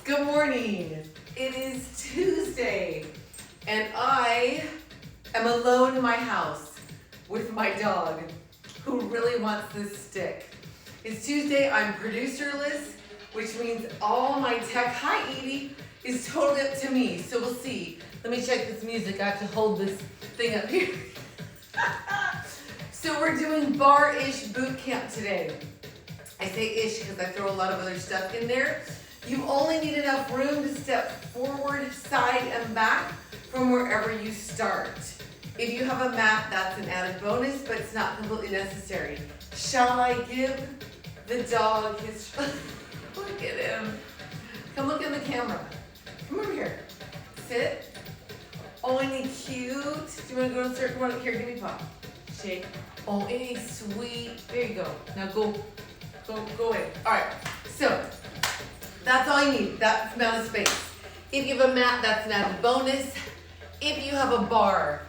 Good morning. It is Tuesday and I am alone in my house with my dog who really wants this stick. It's Tuesday, I'm producerless, which means all my tech, hi Edie, is totally up to me. So we'll see. Let me check this music. I have to hold this thing up here. So we're doing Barre-ish Bootcamp today. I say ish because I throw a lot of other stuff in there. You only need enough room to step forward, side, and back from wherever you start. If you have a mat, that's an added bonus, but it's not completely necessary. Shall I give the dog his... Look at him. Come look in the camera. Come over here. Sit. Oh, ain't he cute? Do you want to go in a circle? Here, give me a paw. Shake. Oh, ain't he sweet? There you go. Now go away. All right. So that's all you need. That amount of space. If you have a mat, that's an added bonus. If you have a bar,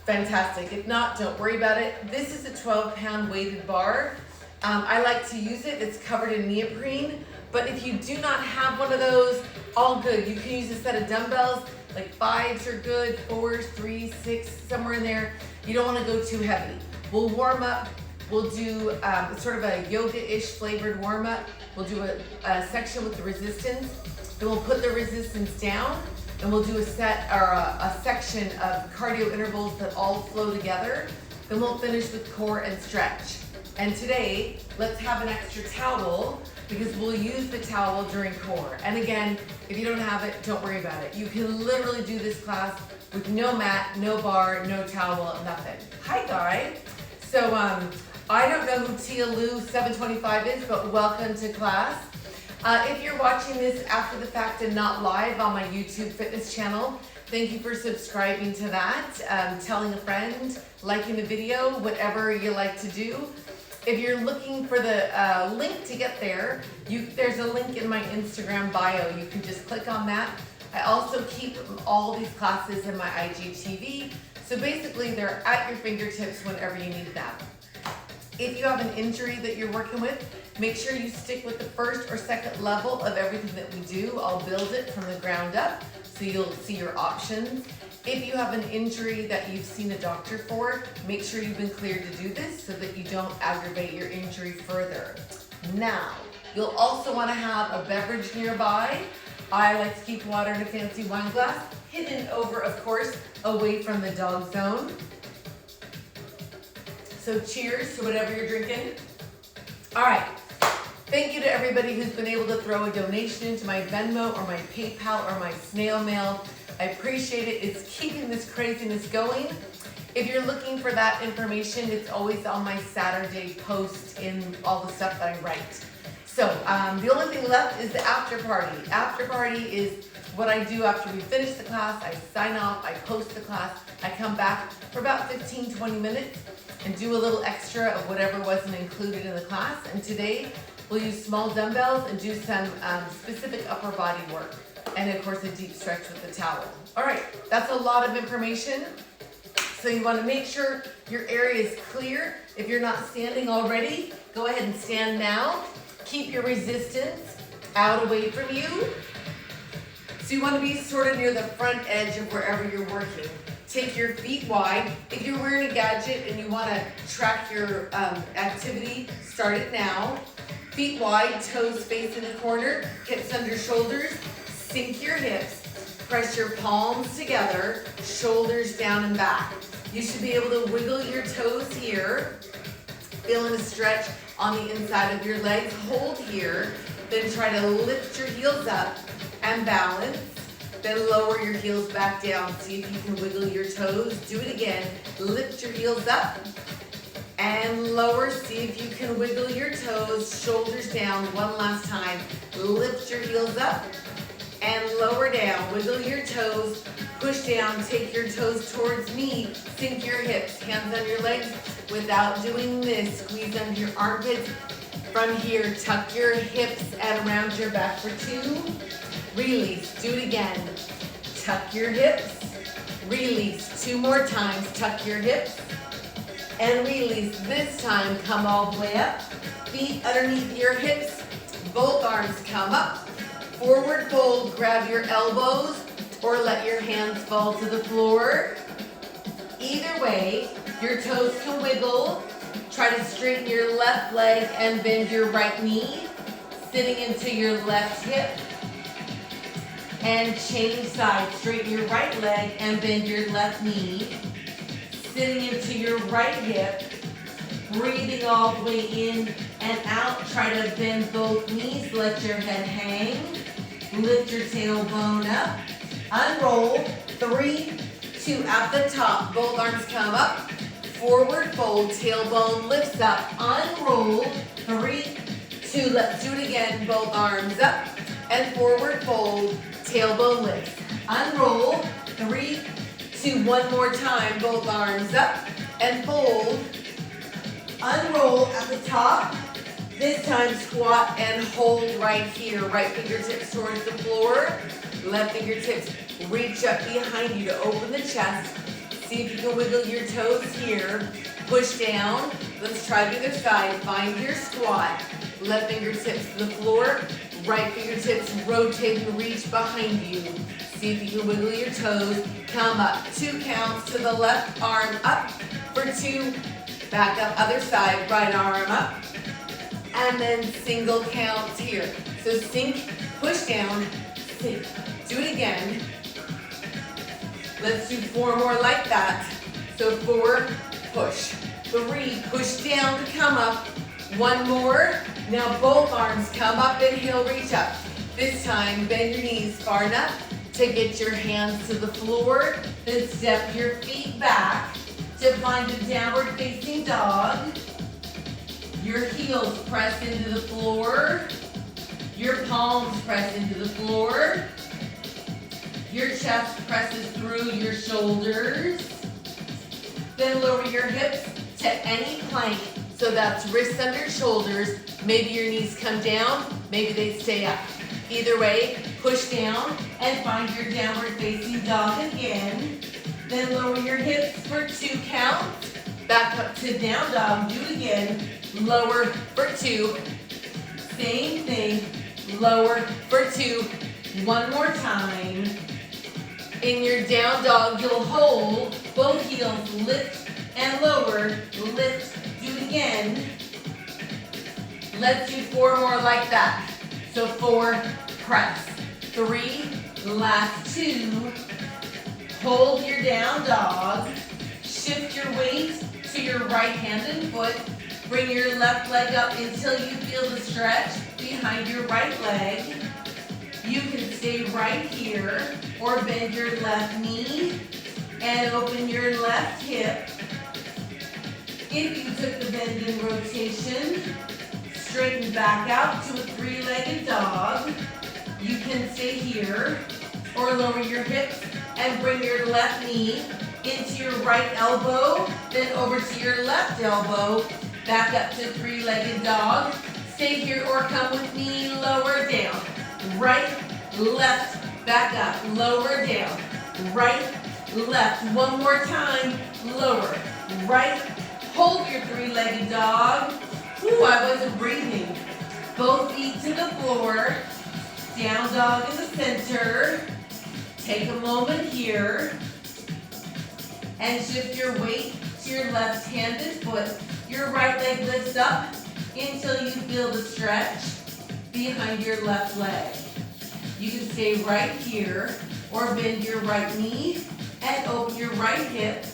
fantastic. If not, don't worry about it. This is a 12-pound weighted bar. I like to use it. It's covered in neoprene. But if you do not have one of those, all good. You can use a set of dumbbells. Like 5s are good, 4s, 3s, 6, somewhere in there. You don't want to go too heavy. We'll warm up. We'll do sort of a yoga-ish flavored warm-up. We'll do a section with the resistance. Then we'll put the resistance down, and we'll do a section of cardio intervals that all flow together. Then we'll finish with core and stretch. And today, let's have an extra towel because we'll use the towel during core. And again, if you don't have it, don't worry about it. You can literally do this class with no mat, no bar, no towel, nothing. Hi, Guy. So I don't know who Tia Lou 725 is, but welcome to class. If you're watching this after the fact and not live on my YouTube fitness channel, thank you for subscribing to that, telling a friend, liking the video, whatever you like to do. If you're looking for the link to get there, there's a link in my Instagram bio. You can just click on that. I also keep all these classes in my IGTV. So basically, they're at your fingertips whenever you need them. If you have an injury that you're working with, make sure you stick with the first or second level of everything that we do. I'll build it from the ground up, so you'll see your options. If you have an injury that you've seen a doctor for, make sure you've been cleared to do this so that you don't aggravate your injury further. Now, you'll also want to have a beverage nearby. I like to keep water in a fancy wine glass, hidden over, of course, away from the dog zone. So cheers to whatever you're drinking. All right. Thank you to everybody who's been able to throw a donation into my Venmo or my PayPal or my snail mail. I appreciate it. It's keeping this craziness going. If you're looking for that information, it's always on my Saturday post in all the stuff that I write. So the only thing left is the after party. After party is what I do after we finish the class. I sign off, I post the class, I come back for about 15-20 minutes and do a little extra of whatever wasn't included in the class. And today we'll use small dumbbells and do some specific upper body work. And of course a deep stretch with the towel. All right, that's a lot of information. So you want to make sure your area is clear. If you're not standing already, go ahead and stand now. Keep your resistance out away from you. So you want to be sort of near the front edge of wherever you're working. Take your feet wide. If you're wearing a gadget and you want to track your activity, start it now. Feet wide, toes facing the corner, hips under shoulders. Sink your hips. Press your palms together, shoulders down and back. You should be able to wiggle your toes here. Feeling a stretch on the inside of your legs. Hold here. Then try to lift your heels up and balance. Then lower your heels back down. See if you can wiggle your toes. Do it again. Lift your heels up and lower. See if you can wiggle your toes. Shoulders down. One last time. Lift your heels up and lower down. Wiggle your toes. Push down. Take your toes towards me. Sink your hips. Hands on your legs. Without doing this, squeeze under your armpits. From here, tuck your hips and around your back for 2. Release. Do it again. Tuck your hips. Release. 2 more times. Tuck your hips. And release. This time, come all the way up. Feet underneath your hips. Both arms come up. Forward fold, grab your elbows or let your hands fall to the floor. Either way, your toes can wiggle. Try to straighten your left leg and bend your right knee, sitting into your left hip. And change sides. Straighten your right leg and bend your left knee, sitting into your right hip. Breathing all the way in and out. Try to bend both knees. Let your head hang. Lift your tailbone up. Unroll. 3, 2, at the top. Both arms come up. Forward fold. Tailbone lifts up. Unroll. 3, 2. Let's do it again. Both arms up. And forward fold. Tailbone lifts. Unroll. 3, 2. One more time. Both arms up. And fold. Unroll at the top. This time squat and hold right here. Right fingertips towards the floor. Left fingertips reach up behind you to open the chest. See if you can wiggle your toes here. Push down. Let's try the other side. Find your squat. Left fingertips to the floor. Right fingertips rotate and reach behind you. See if you can wiggle your toes. Come up. 2 counts to the left arm up for 2. Back up, other side, right arm up. And then single counts here. So sink, push down, sink. Do it again. Let's do 4 more like that. So 4, push. 3, push down to come up. 1 more. Now both arms come up, inhale, reach up. This time, bend your knees far enough to get your hands to the floor. Then step your feet back to find a downward facing dog. Your heels press into the floor. Your palms press into the floor. Your chest presses through your shoulders. Then lower your hips to any plank. So that's wrists under shoulders. Maybe your knees come down, maybe they stay up. Either way, push down and find your downward facing dog again. Then lower your hips for 2 counts. Back up to down dog. Do it again. Lower for 2. Same thing. Lower for 2. 1 more time. In your down dog, you'll hold. Both heels lift and lower. Lift. Do it again. Let's do 4 more like that. So 4, press. 3, last 2. Hold your down dog. Shift your weight to your right hand and foot. Bring your left leg up until you feel the stretch behind your right leg. You can stay right here or bend your left knee and open your left hip. If you took the bend in rotation, straighten back out to a 3-legged dog. You can stay here or lower your hips and bring your left knee into your right elbow, then over to your left elbow, back up to 3-legged dog. Stay here or come with me, lower down. Right, left, back up, lower down. Right, left, 1 more time, lower. Right, hold your 3-legged dog. Ooh, I wasn't breathing. Both feet to the floor. Down dog in the center. Take a moment here and shift your weight to your left hand and foot. Your right leg lifts up until you feel the stretch behind your left leg. You can stay right here or bend your right knee and open your right hip.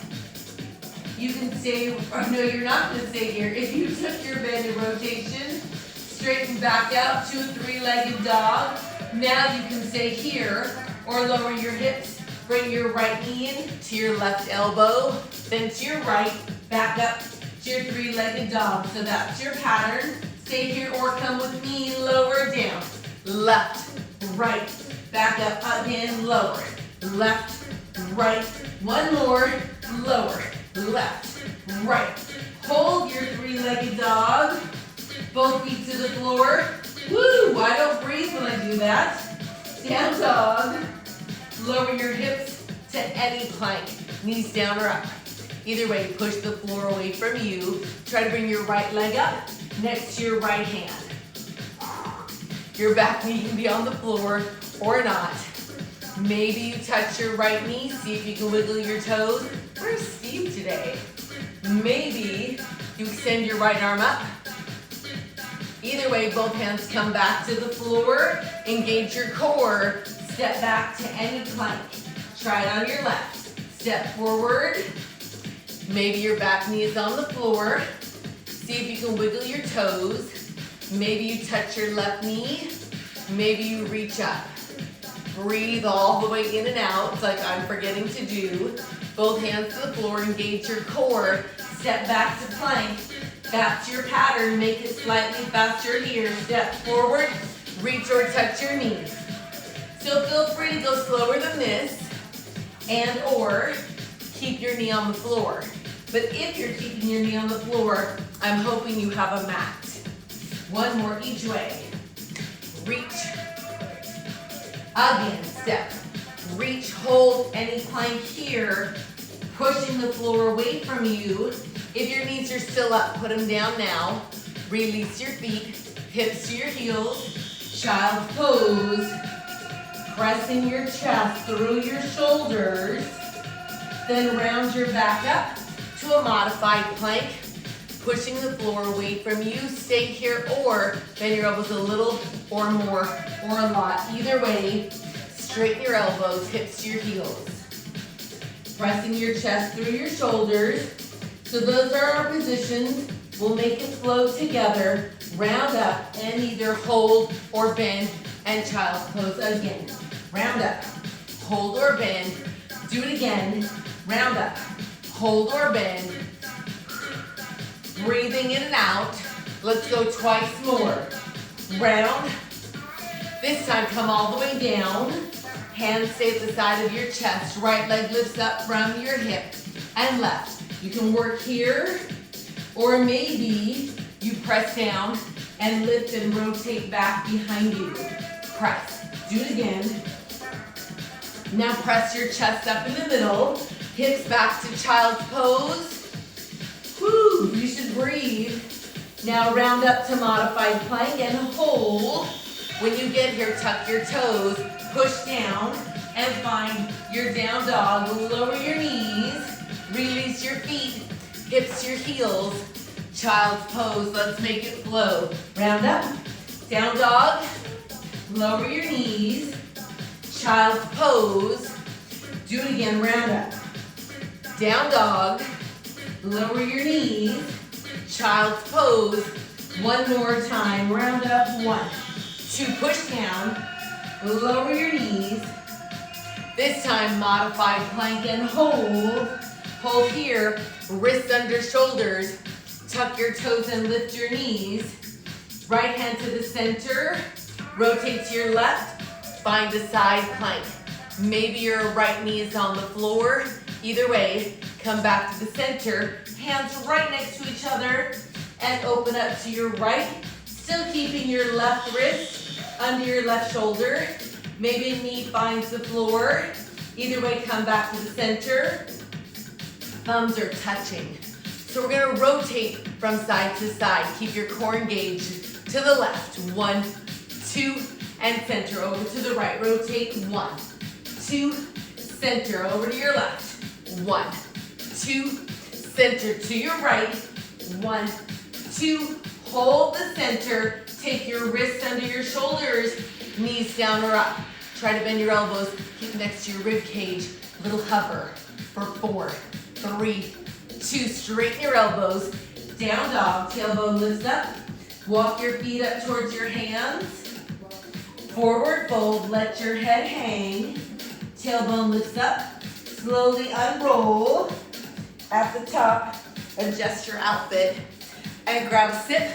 You can stay, or no, you're not going to stay here. If you took your bend in rotation, straighten back out to a 3-legged dog. Now you can stay here or lower your hips. Bring your right knee in to your left elbow, then to your right, back up to your 3-legged dog. So that's your pattern. Stay here or come with me, lower down. Left, right, back up again, lower. Left, right, 1 more, lower. Left, right. Hold your 3-legged dog. Both feet to the floor. Woo, I don't breathe when I do that. Down dog. Lower your hips to any plank. Knees down or up. Either way, push the floor away from you. Try to bring your right leg up next to your right hand. Your back knee can be on the floor or not. Maybe you touch your right knee, see if you can wiggle your toes. Where's Steve today? Maybe you extend your right arm up. Either way, both hands come back to the floor, engage your core, step back to any plank. Try it on your left. Step forward. Maybe your back knee is on the floor. See if you can wiggle your toes. Maybe you touch your left knee. Maybe you reach up. Breathe all the way in and out, it's like I'm forgetting to do. Both hands to the floor, engage your core. Step back to plank. Back to your pattern, make it slightly faster here. Step forward, reach or touch your knees. So feel free to go slower than this and or keep your knee on the floor. But if you're keeping your knee on the floor, I'm hoping you have a mat. One more each way. Reach. Again, step. Reach, hold any plank here, pushing the floor away from you. If your knees are still up, put them down now. Release your feet, hips to your heels. Child's pose. Pressing your chest through your shoulders. Then round your back up to a modified plank. Pushing the floor away from you. Stay here or bend your elbows a little or more or a lot. Either way, straighten your elbows, hips to your heels. Pressing your chest through your shoulders. So those are our positions. We'll make it flow together. Round up and either hold or bend and child's pose again. Round up, hold or bend. Do it again. Round up, hold or bend. Breathing in and out. Let's go twice more. Round. This time come all the way down. Hands stay at the side of your chest. Right leg lifts up from your hip and left. You can work here or maybe you press down and lift and rotate back behind you. Press. Do it again. Now press your chest up in the middle. Hips back to child's pose. Whew, you should breathe. Now round up to modified plank and hold. When you get here, tuck your toes, push down, and find your down dog. Lower your knees, release your feet, hips to your heels. Child's pose, let's make it flow. Round up, down dog, lower your knees, child's pose. Do it again, round up. Down dog, lower your knees, child's pose. One more time, round up, 1, 2, push down, lower your knees. This time, modified plank and hold. Hold here, wrists under shoulders. Tuck your toes and lift your knees. Right hand to the center, rotate to your left, find a side plank. Maybe your right knee is on the floor. Either way, come back to the center, hands right next to each other, and open up to your right. Still keeping your left wrist under your left shoulder. Maybe knee finds the floor. Either way, come back to the center. Thumbs are touching. So we're gonna rotate from side to side. Keep your core engaged to the left. 1, 2, and center. Over to the right. Rotate. 1, 2, center. Over to your left. 1, 2, center to your right. 1, 2, hold the center. Take your wrists under your shoulders, knees down or up. Try to bend your elbows, keep next to your rib cage. Little hover for 4, 3, 2, straighten your elbows. Down dog, tailbone lifts up. Walk your feet up towards your hands. Forward fold, let your head hang. Tailbone lifts up. Slowly unroll. At the top, adjust your outfit and grab a sip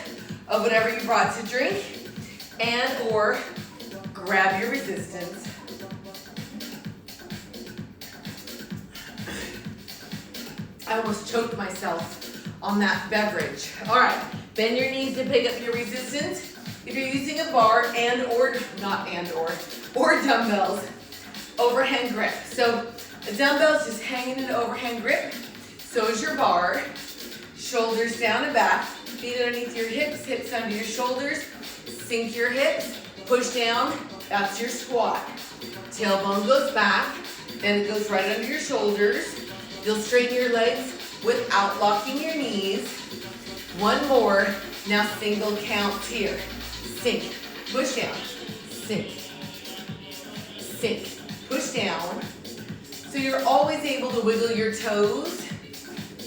of whatever you brought to drink and or grab your resistance. I almost choked myself on that beverage. All right, bend your knees to pick up your resistance. If you're using a bar or dumbbells, overhand grip. So a dumbbell's just hanging in an overhand grip. So is your bar. Shoulders down and back. Feet underneath your hips, hips under your shoulders. Sink your hips, Push down, that's your squat. Tailbone goes back, then it goes right under your shoulders. You'll straighten your legs without locking your knees. One more, now single counts here. Sink, push down, sink, sink, push down. So you're always able to wiggle your toes,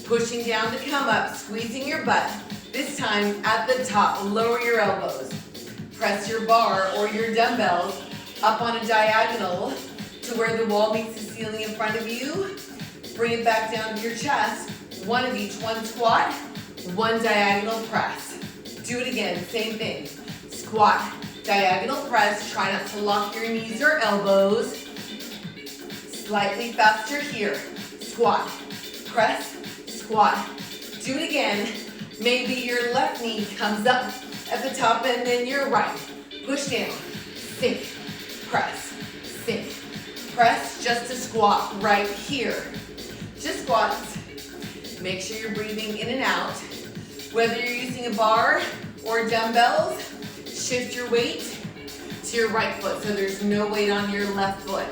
pushing down to come up, squeezing your butt. This time at the top, lower your elbows. Press your bar or your dumbbells up on a diagonal to where the wall meets the ceiling in front of you. Bring it back down to your chest. One of each, one squat, one diagonal press. Do it again, same thing. Squat, diagonal press. Try not to lock your knees or elbows. Slightly faster here. Squat, press, squat. Do it again. Maybe your left knee comes up at the top and then your right. Push down, sink, press, sink, press. Just a squat right here. Just squats. Make sure you're breathing in and out. Whether you're using a bar or dumbbells, shift your weight to your right foot so there's no weight on your left foot.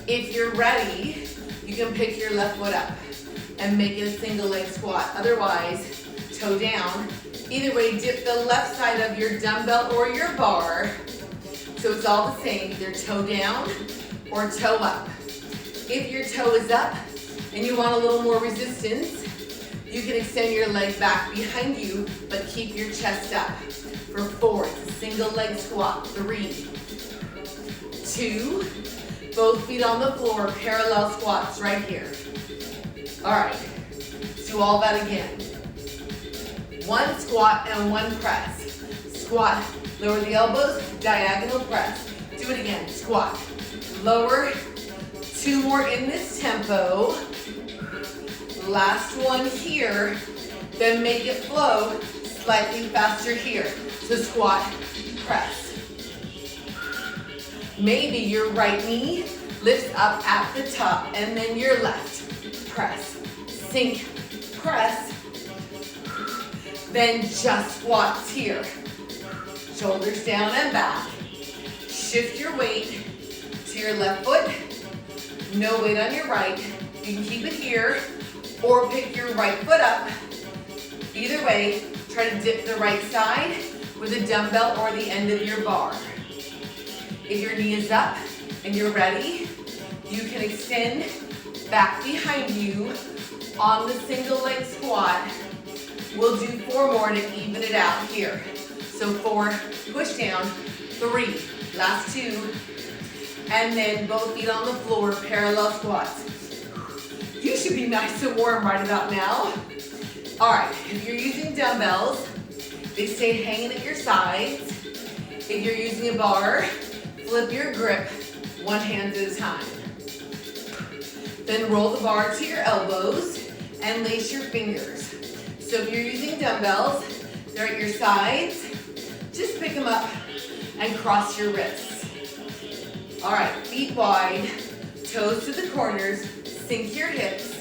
If you're ready, you can pick your left foot up and make it a single leg squat. Otherwise, toe down. Either way, dip the left side of your dumbbell or your bar. So it's all the same, either toe down or toe up. If your toe is up and you want a little more resistance, you can extend your leg back behind you, but keep your chest up. For 4, it's a single leg squat. 3, 2, both feet on the floor, parallel squats right here. All right, let's do all that again. 1 squat and 1 press. Squat, lower the elbows, diagonal press. Do it again, squat, lower. 2 more in this tempo. Last one here, then make it flow slightly faster here. So squat, press. Maybe your right knee lifts up at the top and then your left. Press, sink, press. Then just squats here. Shoulders down and back. Shift your weight to your left foot. No weight on your right. You can keep it here or pick your right foot up. Either way, try to dip the right side with a dumbbell or the end of your bar. If your knee is up and you're ready, you can extend back behind you on the single leg squat. We'll do 4 more to even it out here. So 4, push down, 3, last 2, and then both feet on the floor, parallel squats. You should be nice and warm right about now. All right, if you're using dumbbells, they stay hanging at your sides. If you're using a bar, flip your grip, one hand at a time. Then roll the bar to your elbows and lace your fingers. So if you're using dumbbells, they're at your sides. Just pick them up and cross your wrists. All right, feet wide, toes to the corners, sink your hips,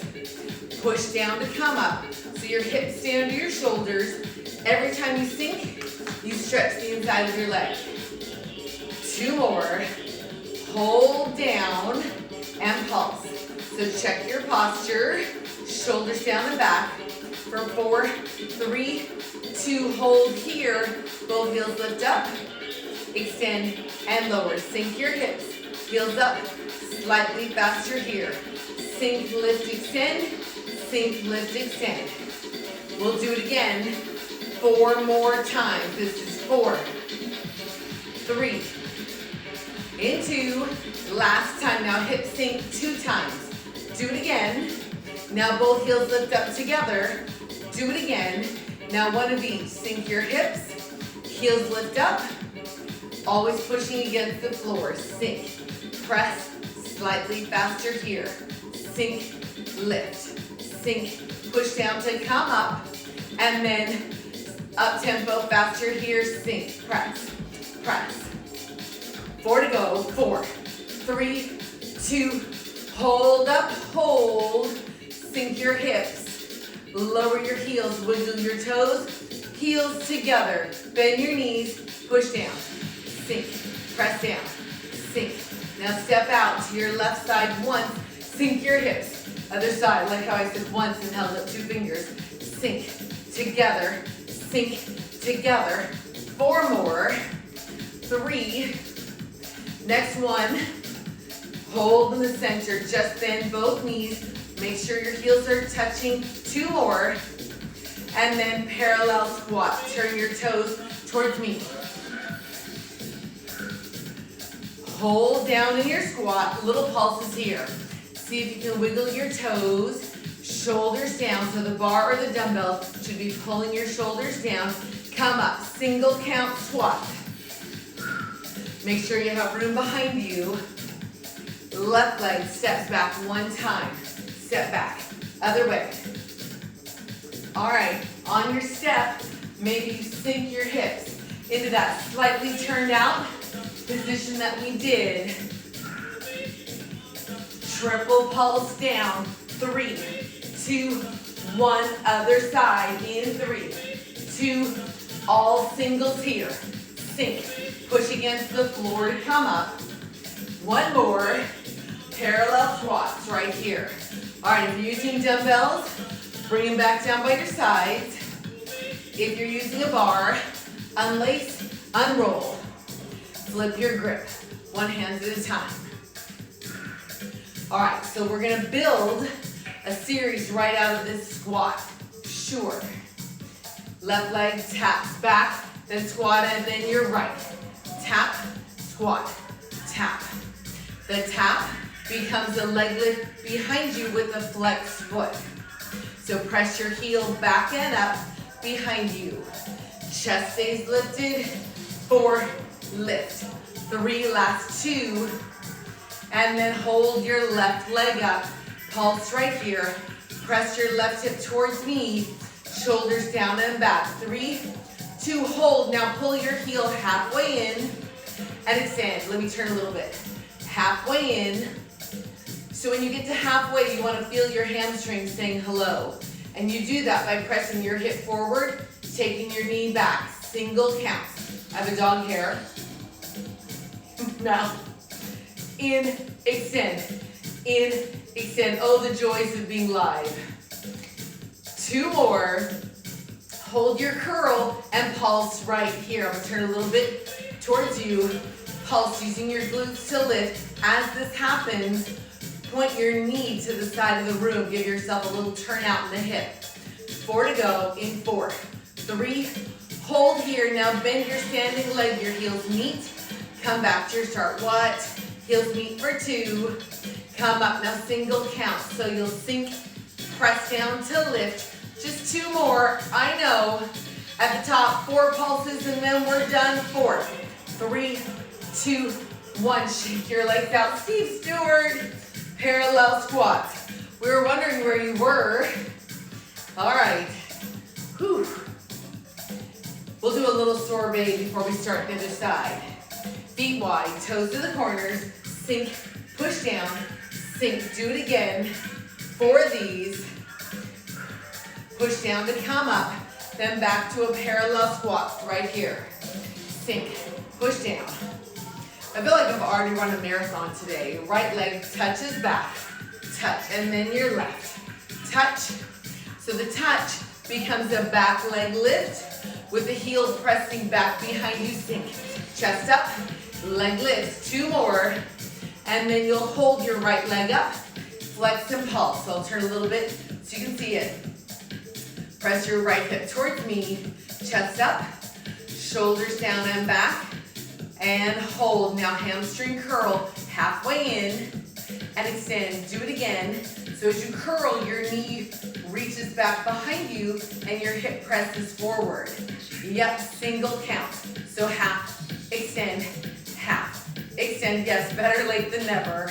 push down to come up. So your hips stay under your shoulders. Every time you sink, you stretch the inside of your leg. 2 more, hold down and pulse. So check your posture, shoulders down and back. For 4, 3, 2, hold here. Both heels lift up, extend and lower. Sink your hips, heels up, slightly faster here. Sink, lift, extend, sink, lift, extend. We'll do it again 4 more times. This is 4, 3, into, last time. Now hip sink 2 times. Do it again. Now both heels lift up together. Do it again. Now one of each. Sink your hips, heels lift up, always pushing against the floor. Sink, press, slightly faster here. Sink, lift, sink, push down to come up, and then up tempo, faster here. Sink, press, press. 4 to go. 4, 3, 2, hold up, hold. Sink your hips, lower your heels, wiggle your toes, heels together. Bend your knees, push down. sink, press down, sink. Now step out to your left side once, sink your hips. Other side, like how I said once and held up 2 fingers. Sink, together, sink, together. 4 more, 3. Next one, hold in the center, just bend both knees. Make sure your heels are touching. 2 more, and then parallel squat. Turn your toes towards me. Hold down in your squat, little pulses here. See if you can wiggle your toes, shoulders down. So the bar or the dumbbell should be pulling your shoulders down. Come up, single count squat. Make sure you have room behind you. Left leg steps back 1 time. Step back, other way. All right, on your step, maybe you sink your hips into that slightly turned out position that we did. Triple pulse down. 3, 2, 1. Other side in 3, 2. All singles here. Sink. Push against the floor to come up. 1 more. Parallel squats right here. All right, if you're using dumbbells, bring them back down by your sides. If you're using a bar, unlace, unroll. Flip your grip, 1 hand at a time. All right, so we're gonna build a series right out of this squat. Sure. Left leg taps back, then squat, and then your right. Tap, squat, tap. The tap becomes a leg lift behind you with a flexed foot. So press your heel back and up behind you. Chest stays lifted. 4, lift. 3, last 2. And then hold your left leg up. Pulse right here. Press your left hip towards me. Shoulders down and back. 3, 2, hold. Now pull your heel halfway in and extend. Let me turn a little bit. Halfway in. So when you get to halfway, you want to feel your hamstrings saying hello. And you do that by pressing your hip forward, taking your knee back. Single count. I have a dog hair. Now, in, extend. In, extend. Oh, the joys of being live. 2 more. Hold your curl and pulse right here. I'm going to turn a little bit towards you. Pulse using your glutes to lift. As this happens, point your knee to the side of the room. Give yourself a little turn out in the hip. 4 to go in 4. 3, hold here. Now bend your standing leg. Your heels meet. Come back to your start. What? Heels meet for 2. Come up. Now single count. So you'll sink, press down to lift. Just 2 more. I know. At the top, 4 pulses and then we're done. 4, 3, 2, 1. Shake your legs out. Steve Stewart. Parallel squats. We were wondering where you were. All right. Whew. We'll do a little sorbet before we start the other side. Feet wide, toes to the corners. Sink, push down, sink. Do it again. 4 of these. Push down to come up. Then back to a parallel squat right here. Sink, push down. I feel like I've already run a marathon today. Right leg touches back, touch, and then your left. Touch. So the touch becomes a back leg lift with the heels pressing back behind you, sink. Chest up, leg lifts, 2 more, and then you'll hold your right leg up, flex and pulse. So I'll turn a little bit so you can see it. Press your right hip towards me, chest up, shoulders down and back, and hold. Now hamstring curl, halfway in, and extend. Do it again. So as you curl, your knee reaches back behind you, and your hip presses forward. Yep, single count. So half, extend, half, extend. Yes, better late than never.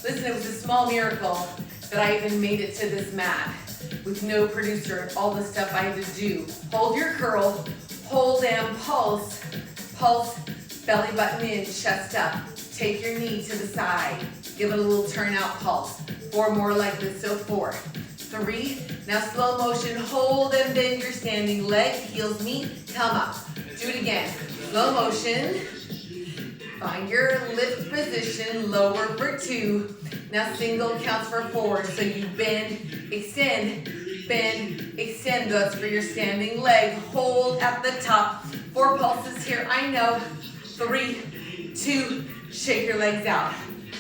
Listen, it was a small miracle that I even made it to this mat with no producer and all the stuff I had to do. Hold your curl, hold and pulse, pulse, belly button in, chest up. Take your knee to the side. Give it a little turnout pulse. 4 more like this, so 4, 3. Now slow motion, hold and bend your standing leg. Heels meet, come up. Do it again. Slow motion. Find your lift position, lower for 2. Now single counts for 4. So you bend, extend, that's for your standing leg. Hold at the top. 4 pulses here, I know. 3, 2, shake your legs out.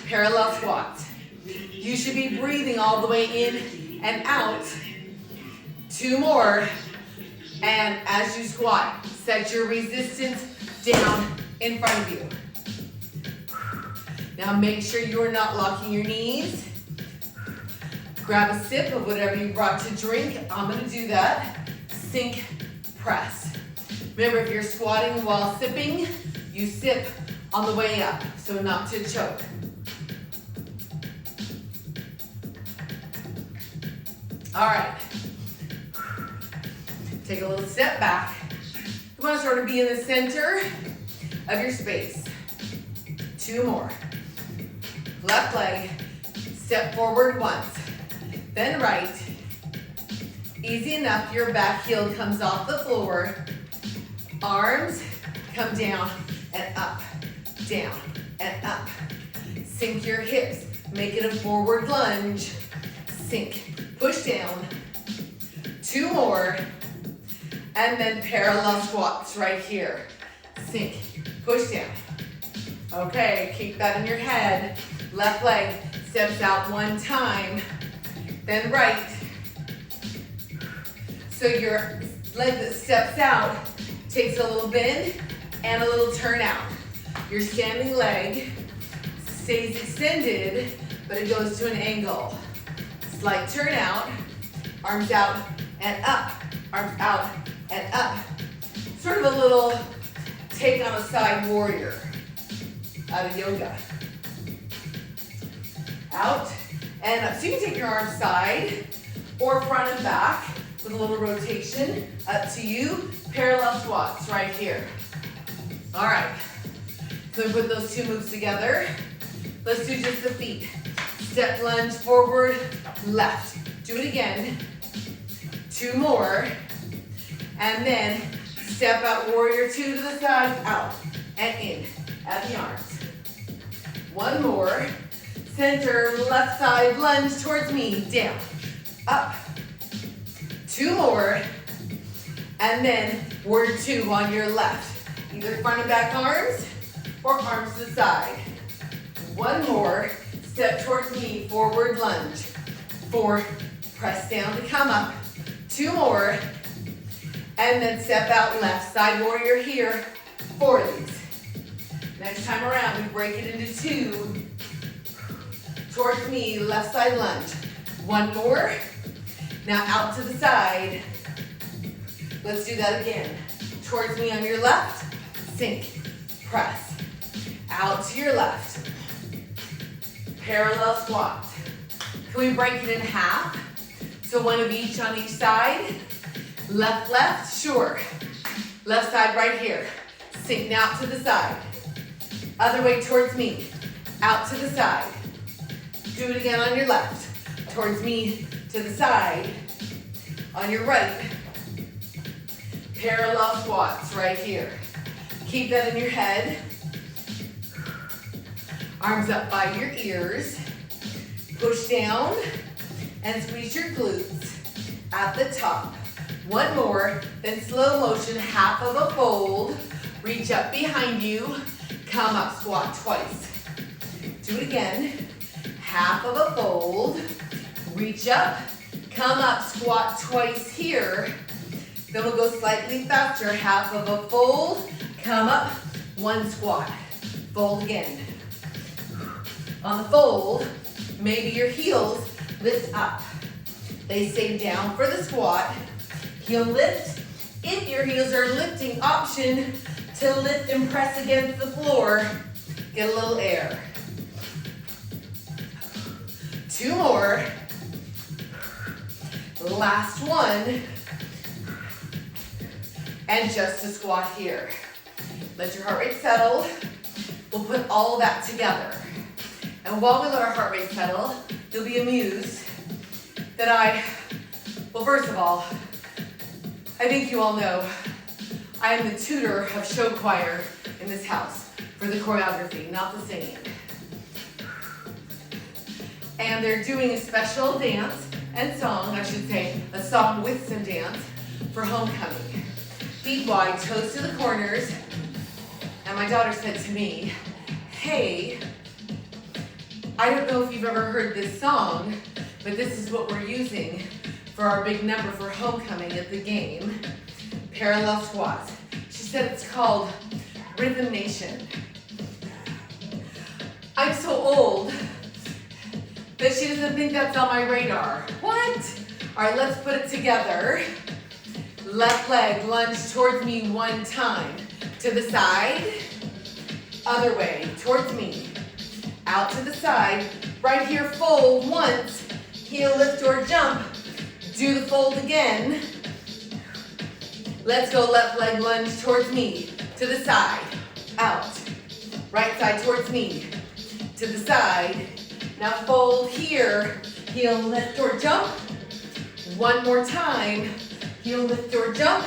Parallel squats. You should be breathing all the way in and out. 2 more. And as you squat, set your resistance down in front of you. Now make sure you are not locking your knees. Grab a sip of whatever you brought to drink. I'm gonna do that. Sink, press. Remember, if you're squatting while sipping, you sip on the way up, so not to choke. All right. Take a little step back. You want to sort of be in the center of your space. 2 more. Left leg, step forward once, then right. Easy enough, your back heel comes off the floor. Arms come down and up, down and up. Sink your hips, make it a forward lunge. Sink, push down. 2 more. And then parallel squats right here. Sink, push down. Okay, keep that in your head. Left leg steps out 1 time, then right. So your leg that steps out takes a little bend and a little turn out. Your standing leg stays extended, but it goes to an angle. Slight turn out, arms out and up, arms out and up. Sort of a little take on a side warrior out of yoga. Out and up. So you can take your arms side or front and back with a little rotation. Up to you. Parallel squats right here. All right. So we put those 2 moves together. Let's do just the feet. Step lunge forward, left. Do it again. 2 more. And then step out, warrior 2 to the side, out and in at the arms. 1 more. Center, left side, lunge towards me, down, up. 2 more. And then warrior 2 on your left. Either front and back arms or arms to the side. 1 more. Step towards me, forward lunge. 4, press down to come up. 2 more. And then step out left side warrior here. 4 of these. Next time around, we break it into 2. Towards me, left side lunge. 1 more. Now out to the side. Let's do that again. Towards me on your left. Sink, press. Out to your left. Parallel squat. Can we break it in half? So 1 of each on each side. Left, left, sure. Left side right here. Sink now to the side. Other way towards me. Out to the side. Do it again on your left. Towards me to the side. On your right. Parallel squats right here. Keep that in your head. Arms up by your ears. Push down and squeeze your glutes at the top. 1 more, then slow motion, half of a fold. Reach up behind you. Come up, squat twice. Do it again. Half of a fold. Reach up, come up, squat twice here. Then we'll go slightly faster. Half of a fold, come up, 1 squat. Fold again. On the fold, maybe your heels lift up. They stay down for the squat. Heel lift. If your heels are lifting, option to lift and press against the floor. Get a little air. 2 more. Last one. And just a squat here. Let your heart rate settle. We'll put all that together. And while we let our heart rate settle, you'll be amused that well, first of all, I think you all know I am the tutor of show choir in this house for for the choreography, not the singing. And they're doing a special dance and song, I should say, a song with some dance for homecoming. Feet wide, toes to the corners. And my daughter said to me, hey, I don't know if you've ever heard this song, but this is what we're using for our big number for homecoming at the game, parallel squats. She said it's called Rhythm Nation. I'm so old that she doesn't think that's on my radar. What? All right, let's put it together. Left leg, lunge towards me one time. To the side, other way, towards me. Out to the side, right here, fold once. Heel lift or jump. Do the fold again. Let's go, left leg lunge towards me. To the side, out. Right side towards me. To the side. Now fold here, heel lift or jump. One more time, heel lift or jump.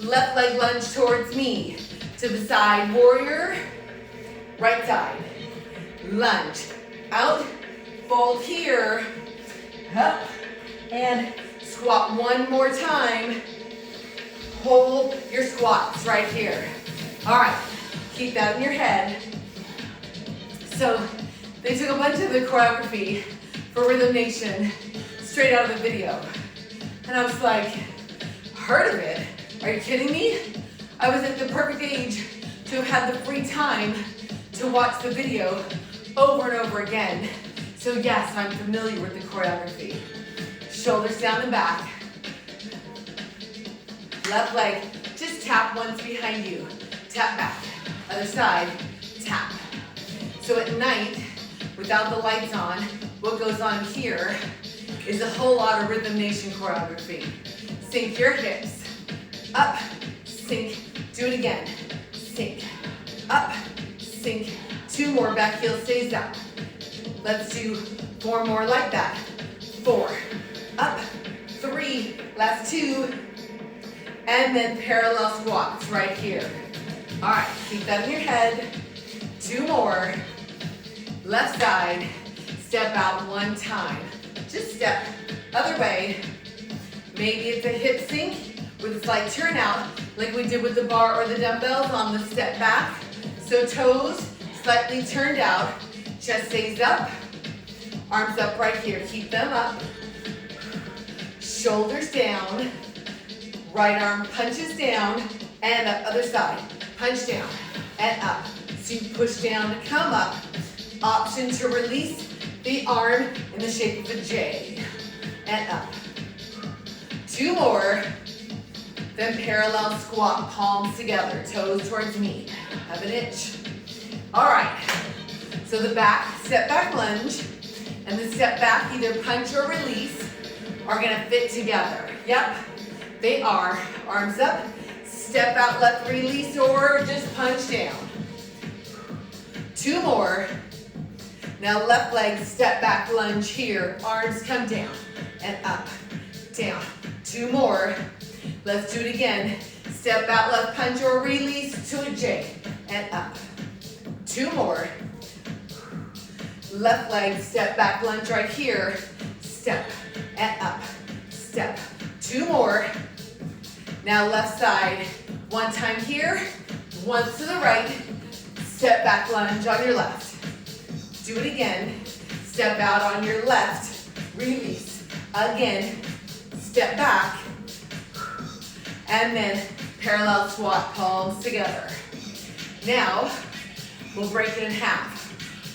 Left leg lunge towards me. To the side, warrior. Right side, lunge. Out, fold here. Up, and squat one more time. Hold your squats right here. All right, keep that in your head. So they took a bunch of the choreography for Rhythm Nation straight out of the video. And I was like, heard of it? Are you kidding me? I was at the perfect age to have had the free time to watch the video over and over again. So yes, I'm familiar with the choreography. Shoulders down and back. Left leg, just tap once behind you. Tap back. Other side, tap. So at night, without the lights on, what goes on here is a whole lot of Rhythm Nation choreography. Sink your hips. Up, sink. Do it again. Sink. Up, sink. Two more, back heel stays up. Let's do 4 more like that. 4, up, 3, last 2, and then parallel squats right here. All right, keep that in your head. 2 more. Left side, step out one time. Just step, other way. Maybe it's a hip sink with a slight turn out, like we did with the bar or the dumbbells on the step back. So toes slightly turned out, chest stays up, arms up right here. Keep them up. Shoulders down, right arm punches down, and up, other side. Punch down, and up. So you push down to come up. Option to release the arm in the shape of a J, and up. 2 more, then parallel squat, palms together, toes towards me. Have an itch. All right, so the back, step back lunge, and the step back, either punch or release, are gonna fit together. Yep, they are. Arms up, step out, left release, or just punch down. 2 more. Now left leg, step back lunge here. Arms come down and up, down. 2 more. Let's do it again. Step out, left punch or release to a J and up. 2 more. Left leg, step back lunge right here. Step and up, step. 2 more. Now left side, one time here, once to the right. Step back lunge on your left. Do it again. Step out on your left. Release. Again. Step back. And then parallel squat, palms together. Now, we'll break it in half.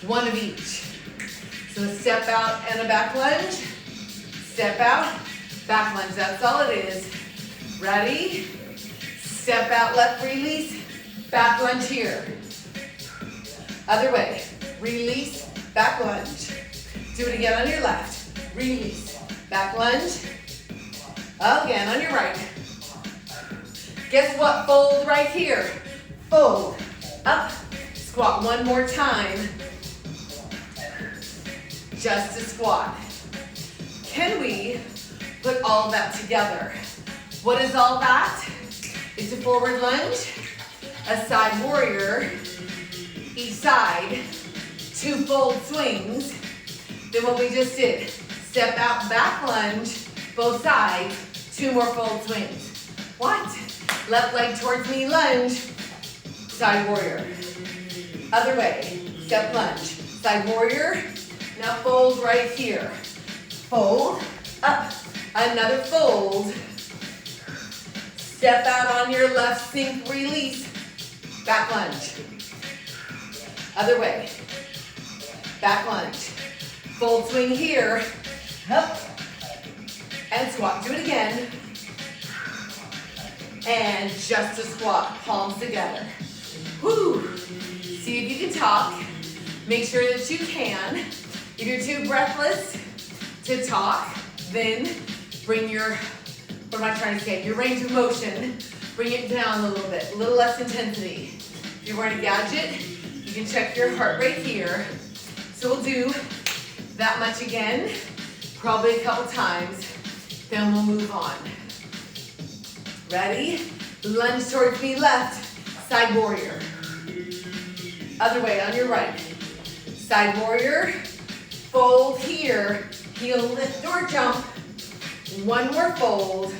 1 of each. So step out and a back lunge. Step out, back lunge. That's all it is. Ready? Step out, left release. Back lunge here. Other way. Release, back lunge. Do it again on your left. Release, back lunge. Again on your right. Guess what? Fold right here. Fold, up, squat 1 more time. Just a squat. Can we put all that together? What is all that? It's a forward lunge, a side warrior, each side, 2 fold swings. Then what we just did, step out, back lunge, both sides, 2 more fold swings. What? Left leg towards me, lunge, side warrior. Other way, step lunge, side warrior. Now fold right here. Fold, up, another fold. Step out on your left, sink, release, back lunge. Other way, back lunge. Fold swing here, up, and squat. Do it again. And just a squat, palms together. Woo! See if you can talk. Make sure that you can. If you're too breathless to talk, then bring your, what am I trying to say? Your range of motion, bring it down a little bit, a little less intensity. If you're wearing a gadget, you can check your heart rate here. So we'll do that much again, probably a couple times, then we'll move on. Ready? Lunge towards me, left, side warrior. Other way on your right. Side warrior, fold here, heel lift or jump. 1 more fold.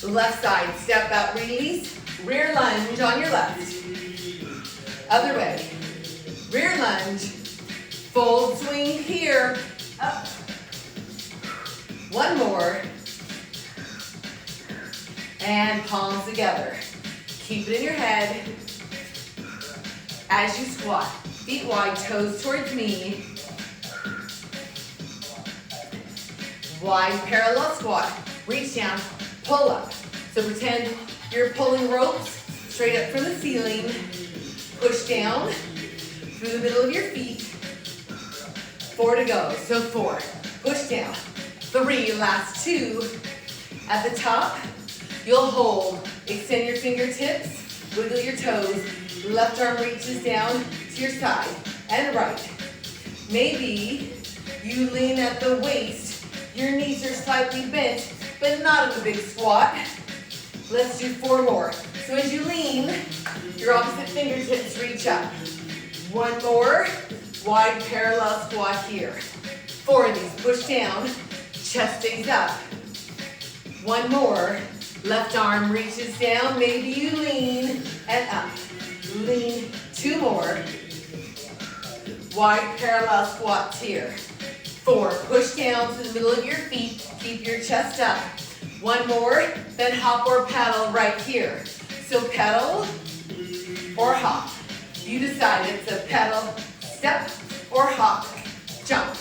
Left side, step out, release, rear lunge on your left. Other way, rear lunge, fold swing here, up. 1 more. And palms together. Keep it in your head. As you squat, feet wide, toes towards me. Wide parallel squat. Reach down, pull up. So pretend you're pulling ropes straight up from the ceiling. Push down through the middle of your feet. 4 to go. So 4. Push down. 3. Last 2. At the top, you'll hold. Extend your fingertips. Wiggle your toes. Left arm reaches down to your side and right. Maybe you lean at the waist. Your knees are slightly bent, but not in a big squat. Let's do 4 more. So as you lean, your opposite fingertips reach up. 1 more, wide parallel squat here. 4 of these, push down, chest stays up. 1 more, left arm reaches down, maybe you lean and up. Lean, 2 more. Wide parallel squats here. 4, push down to the middle of your feet, keep your chest up. 1 more, then hop or paddle right here. So pedal or hop. You decide, it's a pedal, step, or hop, jump.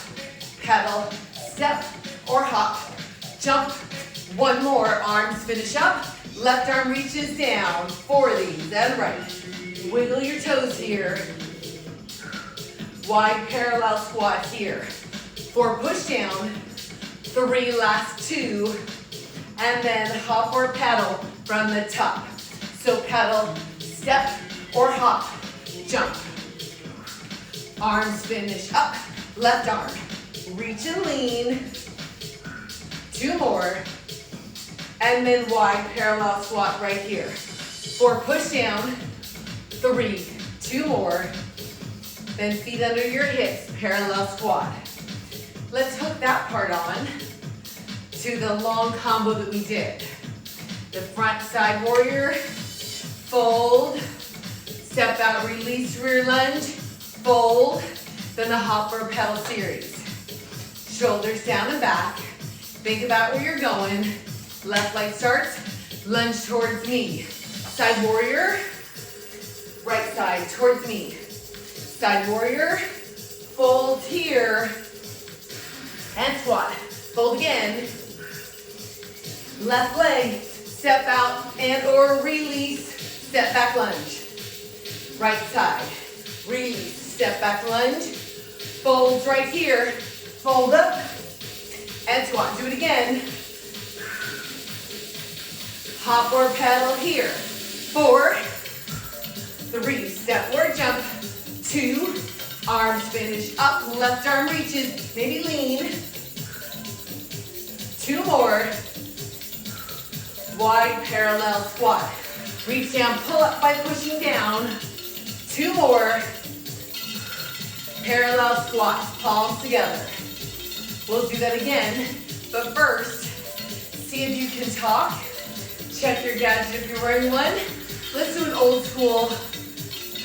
Pedal, step, or hop, jump. 1 more, arms finish up. Left arm reaches down. 4 of these, and right. Wiggle your toes here. Wide parallel squat here. 4, push down. 3, last 2. And then hop or paddle from the top. So pedal, step, or hop, jump. Arms finish up. Left arm. Reach and lean. 2 more. And then wide parallel squat right here. 4, push down. 3, 2 more. Then feet under your hips, parallel squat. Let's hook that part on to the long combo that we did. The front side warrior, fold, step out, release, rear lunge, fold, then the hop or pedal series. Shoulders down and back. Think about where you're going. Left leg starts, lunge towards me. Side warrior, right side towards me. Side warrior, fold here, and squat. Fold again. Left leg, step out and or release, step back lunge. Right side, release, step back lunge. Folds right here, fold up, and squat. Do it again. Hop or paddle here. 4, 3, step or jump. 2, arms finish up, left arm reaches, maybe lean. 2 more. Wide parallel squat. Reach down, pull up by pushing down. 2 more. Parallel squats, palms together. We'll do that again, but first, see if you can talk. Check your gadget if you're wearing one. Let's do an old school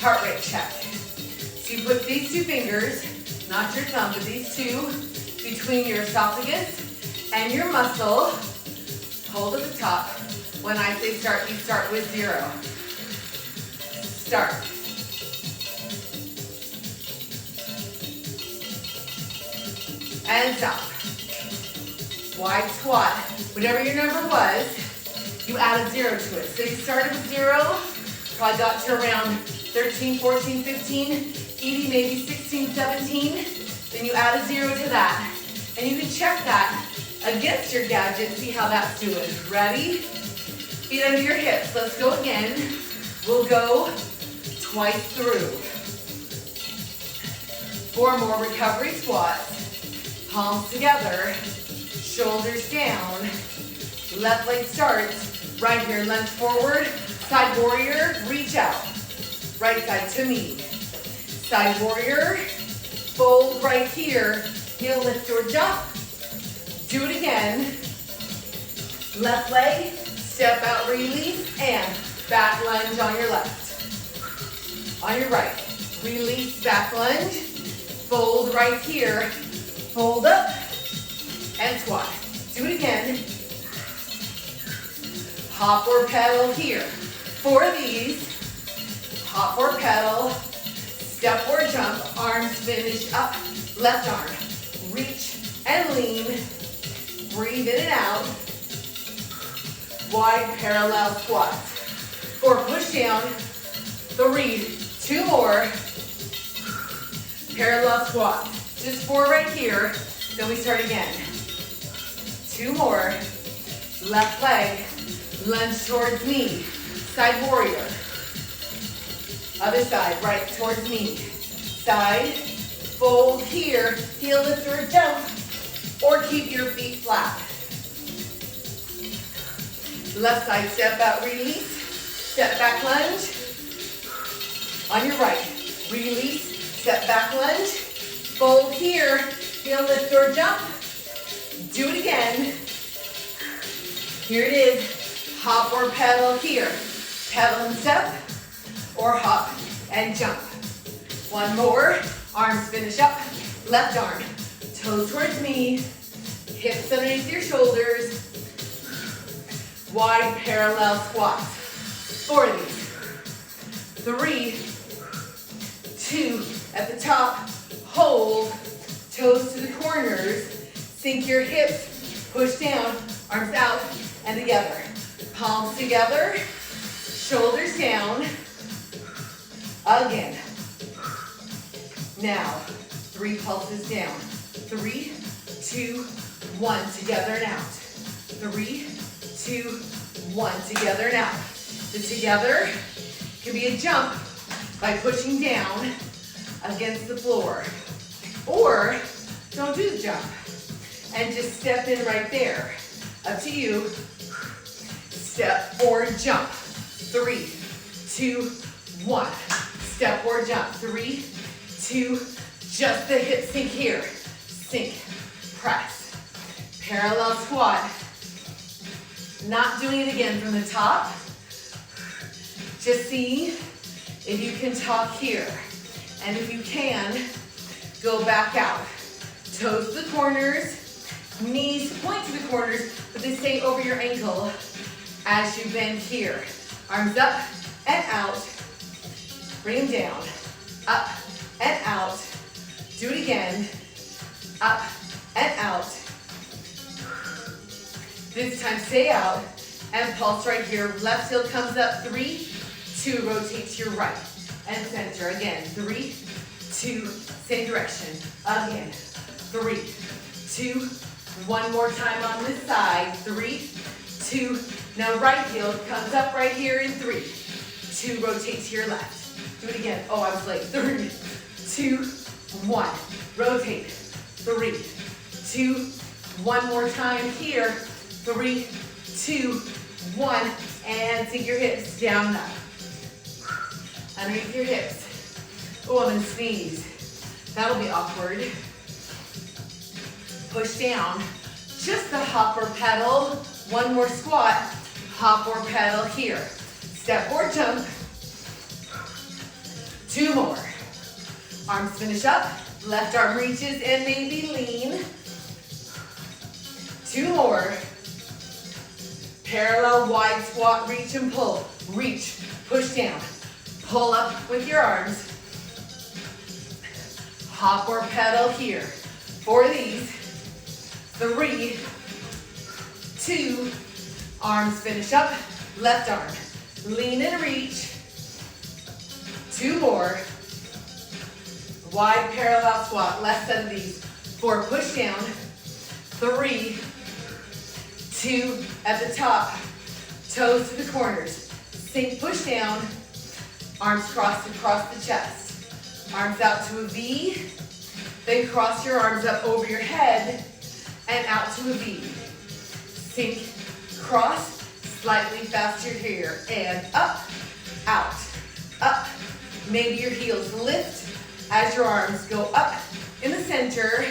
heart rate check. So you put these 2 fingers, not your thumb, but these 2 between your esophagus and your muscle. Hold at the top. When I say start, you start with 0. Start. And stop. Wide squat. Whatever your number was, you add a 0 to it. So you started with 0, probably got to around 13, 14, 15, 80, maybe 16, 17. Then you add a 0 to that. And you can check that against your gadget and see how that's doing. Ready? Feet under your hips. Let's go again. We'll go twice through. 4 more recovery squats. Palms together, shoulders down. Left leg starts. Right here, lunge forward. Side warrior, reach out. Right side to me. Side warrior, fold right here. Heel lift or jump. Do it again. Left leg, step out, release, and back lunge on your left. On your right, release, back lunge. Fold right here. Fold up and squat. Do it again. Hop or pedal here. 4 of these. Hop or pedal. Step or jump. Arms finish up. Left arm. Reach and lean. Breathe in and out. Wide parallel squats. 4 push down. 3. 2 more. Parallel squats. Just 4 right here, then we start again. 2 more. Left leg, lunge towards me. Side warrior. Other side, right towards me. Side, fold here, heel lift or jump, or keep your feet flat. Left side, step out, release. Step back lunge. On your right, release, step back lunge. Fold here, heel lift or jump. Do it again. Here it is, hop or pedal here. Pedal and step, or hop and jump. 1 more, arms finish up. Left arm, toes towards me. Hips underneath your shoulders. Wide parallel squats. 4 of these. 3, 2, at the top. Hold, toes to the corners, sink your hips, push down, arms out and together. Palms together, shoulders down. Again. Now, 3 pulses down. 3, 2, 1, together and out. 3, 2, 1, together and out. The together can be a jump by pushing down against the floor. Or don't do the jump and just step in right there. Up to you. Step or jump. 3, 2, 1. Step or jump. 3, 2, just the hip sink here. Sink, press. Parallel squat. Not doing it again from the top. Just see if you can talk here. And if you can, go back out. Toes to the corners, knees point to the corners, but they stay over your ankle as you bend here. Arms up and out. Bring them down. Up and out. Do it again. Up and out. This time stay out and pulse right here. Left heel comes up. 3, 2, rotate to your right. And center again. 3, 2, same direction. Again. 3, 2, 1 more time on this side. 3, 2, now right heel comes up right here in 3, 2, rotate to your left. Do it again. Oh, I was late. 3, 2, 1, rotate. 3, 2, 1 more time here. 3, 2, 1, and sink your hips down and up. Underneath your hips. Oh, I'm gonna sneeze. That'll be awkward. Push down. Just the hop or pedal. One more squat. Hop or pedal here. Step or jump. 2 more. Arms finish up. Left arm reaches and maybe lean. 2 more. Parallel wide squat, reach and pull. Reach, push down. Pull up with your arms. Hop or pedal here. 4 of these. 3, 2, arms finish up. Left arm, lean and reach. 2 more. Wide parallel squat, left set of these. 4, push down. 3, 2, at the top. Toes to the corners. Sink, push down. Arms crossed across the chest. Arms out to a V. Then cross your arms up over your head and out to a V. Sink, cross, slightly faster here. And up, out, up. Maybe your heels lift as your arms go up in the center.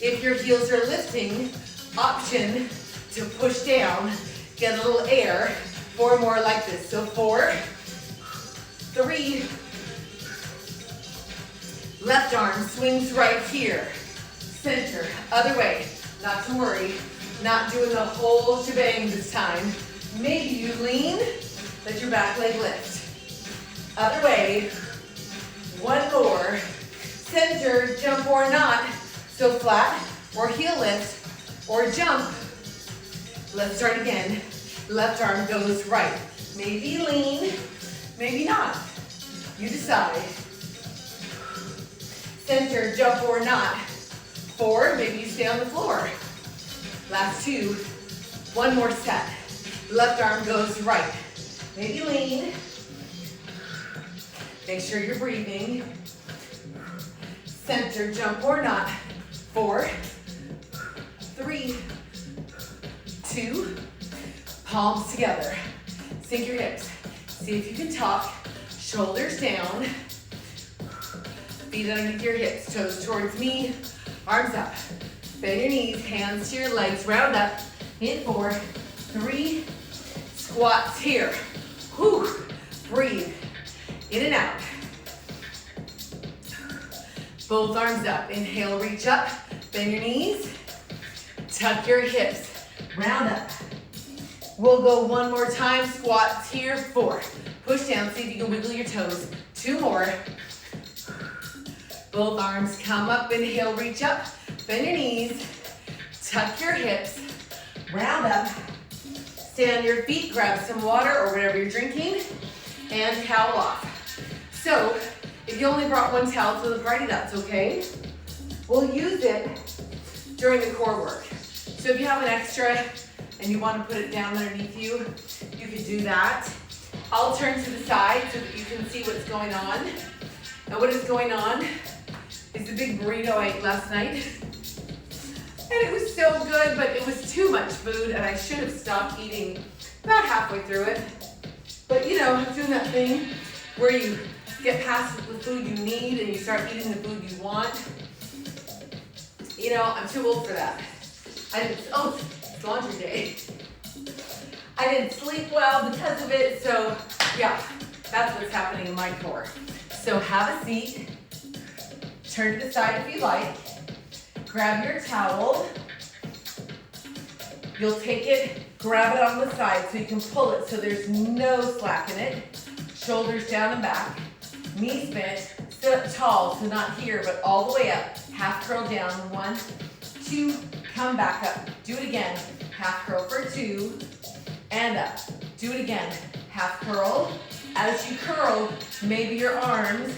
If your heels are lifting, option to push down, get a little air. 4 more like this. So 4, 3, left arm swings right here. Center, other way. Not to worry, not doing the whole shebang this time. Maybe you lean, let your back leg lift. Other way. 1 more. Center, jump or not. So flat or heel lift or jump. Let's start again. Left arm goes right. Maybe lean, maybe not. You decide. Center, jump or not. 4, maybe you stay on the floor. Last 2. 1 more set. Left arm goes right. Maybe lean. Make sure you're breathing. Center, jump or not. 4, 3, 2, palms together. Sink your hips. See if you can talk. Shoulders down. Feet underneath your hips. Toes towards me. Arms up. Bend your knees. Hands to your legs. Round up. In 4, 3. Squats here. Whew. Breathe. In and out. Both arms up. Inhale, reach up. Bend your knees. Tuck your hips. Round up. We'll go 1 more time. Squats here. 4. Push down. See if you can wiggle your toes. 2 more. Both arms come up. Inhale, reach up. Bend your knees. Tuck your hips. Round up. Stay on your feet. Grab some water or whatever you're drinking. And towel off. So, if you only brought 1 towel to the party, that's okay. We'll use it during the core work. So if you have an extra and you want to put it down underneath you, you can do that. I'll turn to the side so that you can see what's going on. And what is going on is the big burrito I ate last night. And it was so good, but it was too much food and I should have stopped eating about halfway through it. But you know, I'm doing that thing where you get past the food you need and you start eating the food you want. You know, I'm too old for that. It's laundry day. I didn't sleep well because of it, so yeah, that's what's happening in my core. So have a seat, turn to the side if you like, grab your towel, you'll take it, grab it on the side so you can pull it so there's no slack in it, shoulders down and back, knees bent, sit up tall, so not here, but all the way up, half curl down, 1, 2, come back up, do it again, half curl for 2, and up, do it again, half curl. As you curl, maybe your arms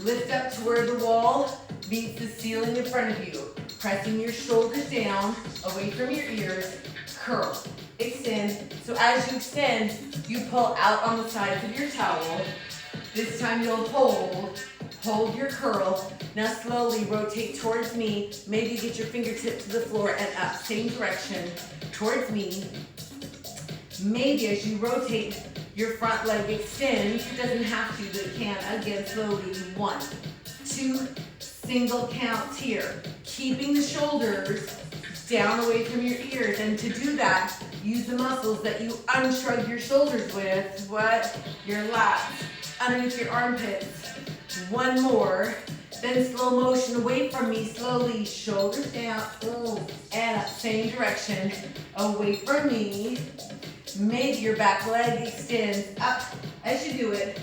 lift up to where the wall meets the ceiling in front of you, pressing your shoulders down, away from your ears, curl, extend. So as you extend, you pull out on the sides of your towel. This time you'll hold your curl. Now slowly rotate towards me. Maybe get your fingertips to the floor and up, same direction, towards me. Maybe as you rotate, your front leg extends. It doesn't have to, but it can. Again, slowly. 1, 2, single counts here. Keeping the shoulders down away from your ears. And to do that, use the muscles that you unshrug your shoulders with. What? Your lats, underneath your armpits. 1 more. Then slow motion away from me, slowly, shoulders down, and up, same direction, away from me. Maybe your back leg extends up as you do it.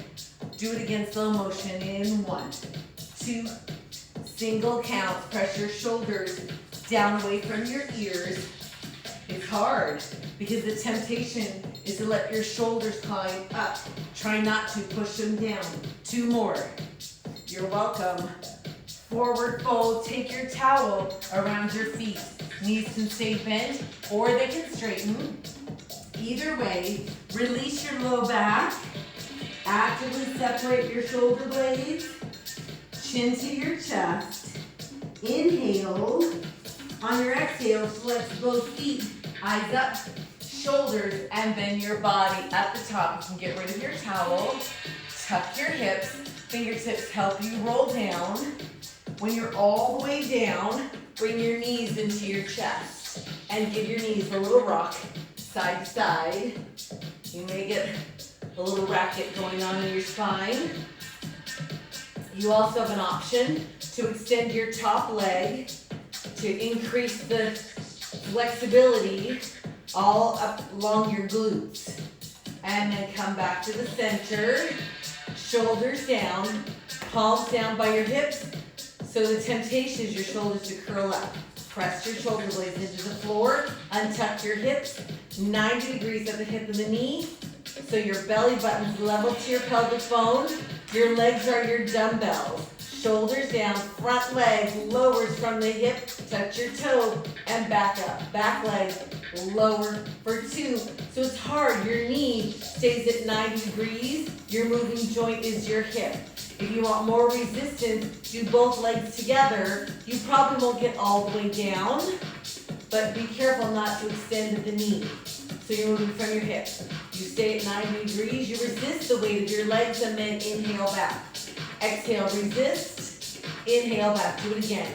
Do it again, slow motion in 1, 2, single counts. Press your shoulders down away from your ears. It's hard because the temptation is to let your shoulders climb up. Try not to push them down. 2 more. You're welcome. Forward fold, take your towel around your feet. Knees can stay bent or they can straighten. Either way, release your low back. Actively separate your shoulder blades. Chin to your chest. Inhale. On your exhale, flex both feet. Eyes up, shoulders, and bend your body at the top. You can get rid of your towel. Tuck your hips. Fingertips help you roll down. When you're all the way down, bring your knees into your chest and give your knees a little rock side to side. You may get a little racket going on in your spine. You also have an option to extend your top leg to increase the flexibility all up along your glutes. And then come back to the center, shoulders down, palms down by your hips. So the temptation is your shoulders to curl up. Press your shoulder blades into the floor, untuck your hips, 90 degrees at the hip and the knee. So your belly button's level to your pelvic bone. Your legs are your dumbbells. Shoulders down, front leg lowers from the hip, touch your toe, and back up. Back leg lower for 2. So it's hard. Your knee stays at 90 degrees. Your moving joint is your hip. If you want more resistance, do both legs together. You probably won't get all the way down, but be careful not to extend at the knee. So you're moving from your hip. You stay at 90 degrees. You resist the weight of your legs and then inhale back. Exhale, resist. Inhale back. Do it again.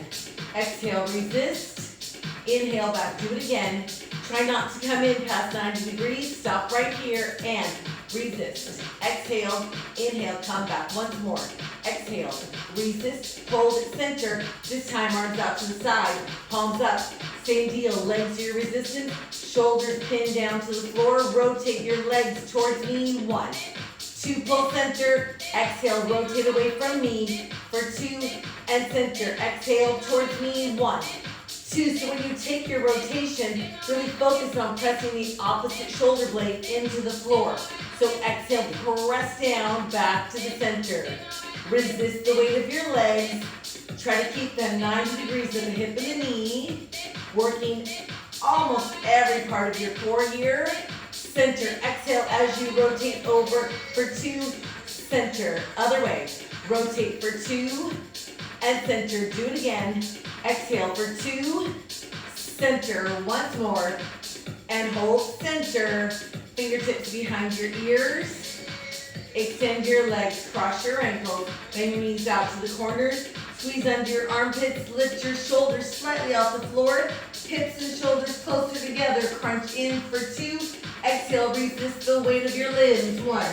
Exhale, resist. Inhale back. Do it again. Try not to come in past 90 degrees. Stop right here and resist. Exhale, inhale, come back. Once more. Exhale, resist, hold at center. This time arms out to the side, palms up. Same deal, legs to your resistance, shoulders pinned down to the floor. Rotate your legs towards me. 1, 2, pull center. Exhale, rotate away from me for 2 and center. Exhale towards me. 1, 2. So when you take your rotation, really focus on pressing the opposite shoulder blade into the floor. So exhale, press down, back to the center. Resist the weight of your legs. Try to keep them 90 degrees at the hip and the knee. Working almost every part of your core here. Center, exhale as you rotate over for 2, center. Other way, rotate for 2 and center. Do it again. Exhale for 2, center. Once more. And hold center. Fingertips behind your ears. Extend your legs, cross your ankles. Bend your knees out to the corners. Squeeze under your armpits. Lift your shoulders slightly off the floor. Hips and shoulders closer together. Crunch in for 2. Exhale, resist the weight of your limbs. 1,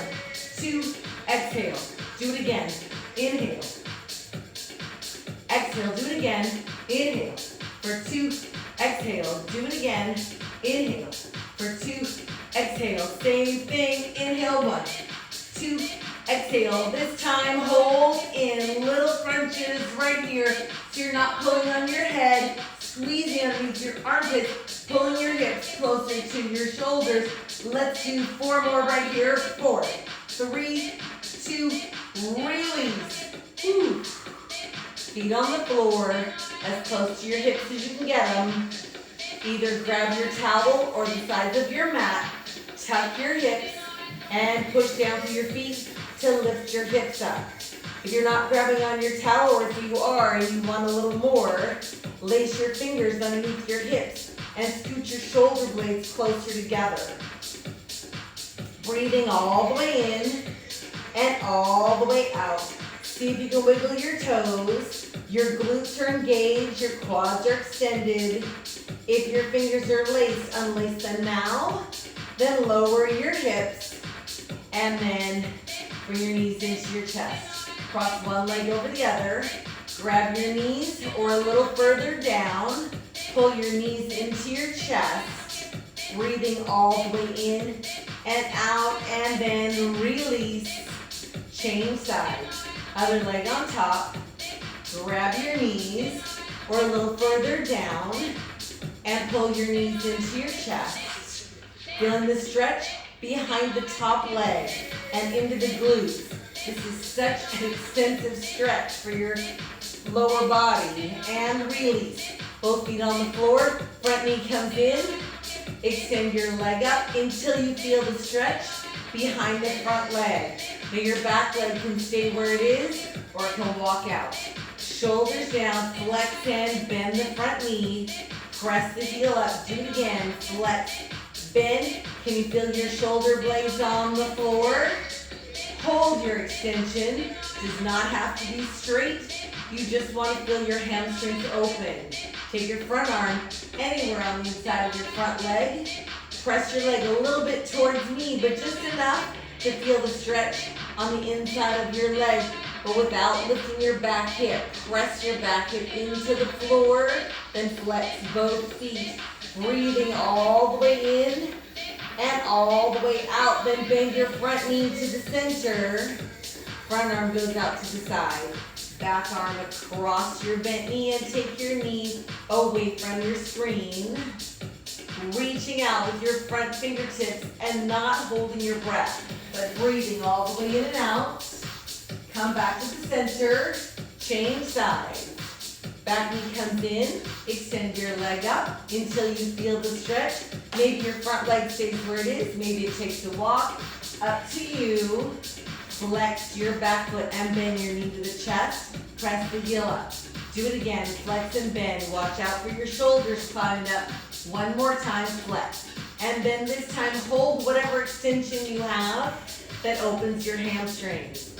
2, exhale. Do it again. Inhale. Exhale, do it again. Inhale. For 2, exhale. Do it again. Inhale. For 2, exhale. Same thing. Inhale. 1, 2, exhale. This time hold in little crunches right here. So you're not pulling on your head. Squeezing underneath your armpits. Pulling your hips closer to your shoulders. Let's do 4 more right here. 4, 3, 2, release. Whew. Feet on the floor, as close to your hips as you can get them. Either grab your towel or the sides of your mat, tuck your hips, and push down through your feet to lift your hips up. If you're not grabbing on your towel, or if you are and you want a little more, lace your fingers underneath your hips and scoot your shoulder blades closer together. Breathing all the way in and all the way out. See if you can wiggle your toes. Your glutes are engaged, your quads are extended. If your fingers are laced, unlace them now. Then lower your hips and then bring your knees into your chest. Cross one leg over the other. Grab your knees or a little further down. Pull your knees into your chest. Breathing all the way in and out, and then release. Change sides. Other leg on top. Grab your knees or a little further down and pull your knees into your chest. Feeling the stretch behind the top leg and into the glutes. This is such an extensive stretch for your lower body. And release. Both feet on the floor. Front knee comes in. Extend your leg up until you feel the stretch behind the front leg. Now your back leg can stay where it is or it can walk out. Shoulders down, flex and bend the front knee. Press the heel up, do it again. Flex, bend. Can you feel your shoulder blades on the floor? Hold your extension. Does not have to be straight. You just want to feel your hamstrings open. Take your front arm anywhere on the inside of your front leg. Press your leg a little bit towards me, but just enough to feel the stretch on the inside of your leg, but without lifting your back hip. Press your back hip into the floor, then flex both feet. Breathing all the way in and all the way out. Then bend your front knee to the center. Front arm goes out to the side. Back arm across your bent knee and take your knee away from your screen. Reaching out with your front fingertips and not holding your breath, but breathing all the way in and out. Come back to the center, change sides. Back knee comes in, extend your leg up until you feel the stretch. Maybe your front leg stays where it is, maybe it takes a walk. Up to you. Flex your back foot and bend your knee to the chest. Press the heel up. Do it again, flex and bend. Watch out for your shoulders climbing up. One more time, flex. And then this time, hold whatever extension you have that opens your hamstrings.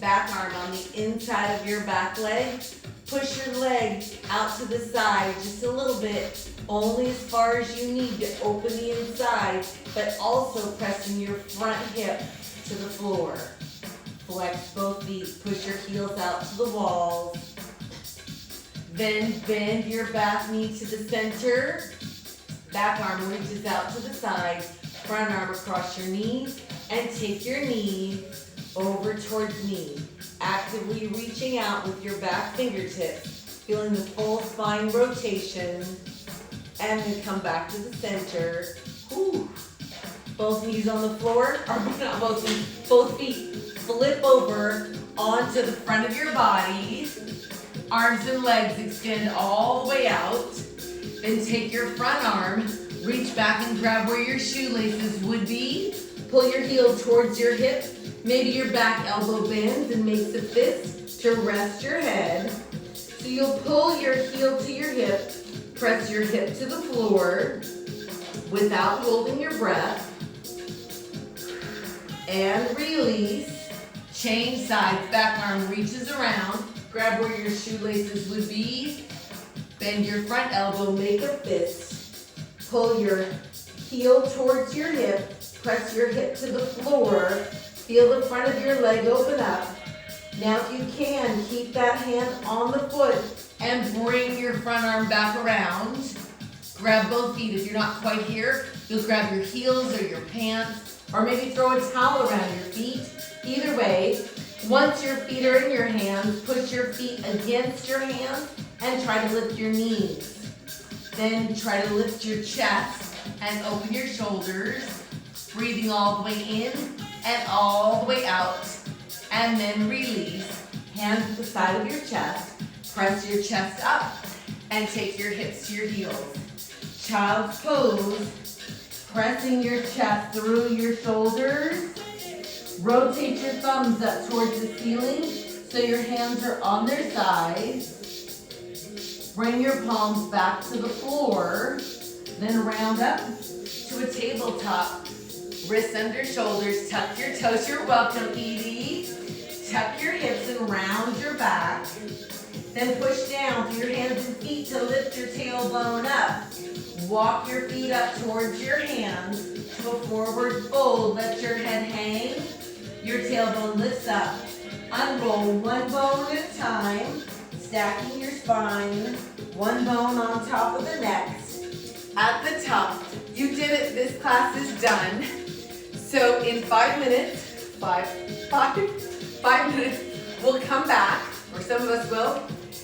Back arm on the inside of your back leg. Push your leg out to the side just a little bit, only as far as you need to open the inside, but also pressing your front hip to the floor. Flex both feet, push your heels out to the walls. Then bend your back knee to the center. Back arm reaches out to the side, front arm across your knees, and take your knee over towards me. Actively reaching out with your back fingertips, feeling the full spine rotation, and then come back to the center. Whew. Both knees on the floor, or not both knees, both feet flip over onto the front of your body. Arms and legs extend all the way out. Then take your front arm, reach back and grab where your shoelaces would be. Pull your heel towards your hip. Maybe your back elbow bends and makes a fist to rest your head. So you'll pull your heel to your hip, press your hip to the floor without holding your breath. And release. Change sides, back arm reaches around. Grab where your shoelaces would be. Bend your front elbow, make a fist. Pull your heel towards your hip. Press your hip to the floor. Feel the front of your leg open up. Now if you can, keep that hand on the foot and bring your front arm back around. Grab both feet. If you're not quite here, you'll grab your heels or your pants, or maybe throw a towel around your feet. Either way, once your feet are in your hands, push your feet against your hands and try to lift your knees. Then try to lift your chest and open your shoulders, breathing all the way in and all the way out. And then release. Hands to the side of your chest. Press your chest up and take your hips to your heels. Child's pose. Pressing your chest through your shoulders. Rotate your thumbs up towards the ceiling so your hands are on their sides. Bring your palms back to the floor. Then round up to a tabletop. wrists under shoulders, tuck your toes. You're welcome, Edie. Tuck your hips and round your back. Then push down through your hands and feet to lift your tailbone up. Walk your feet up towards your hands to a forward fold. Let your head hang. Your tailbone lifts up. Unroll one bone at a time, stacking your spine, one bone on top of the next. At the top, you did it. This class is done. So in 5 minutes, five minutes, we'll come back, or some of us will,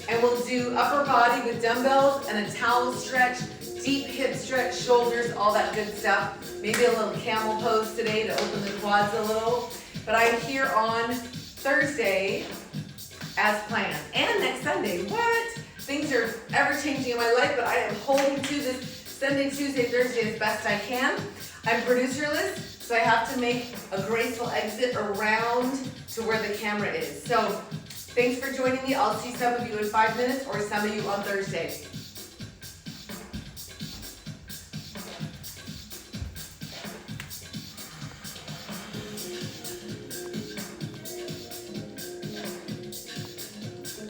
and we'll do upper body with dumbbells and a towel stretch, deep hip stretch, shoulders, all that good stuff. Maybe a little camel pose today to open the quads a little. But I'm here on Thursday as planned. And next Sunday. What? Things are ever changing in my life, but I am holding to this Sunday, Tuesday, Thursday as best I can. I'm producerless, so I have to make a graceful exit around to where the camera is. So thanks for joining me. I'll see some of you in 5 minutes or some of you on Thursday.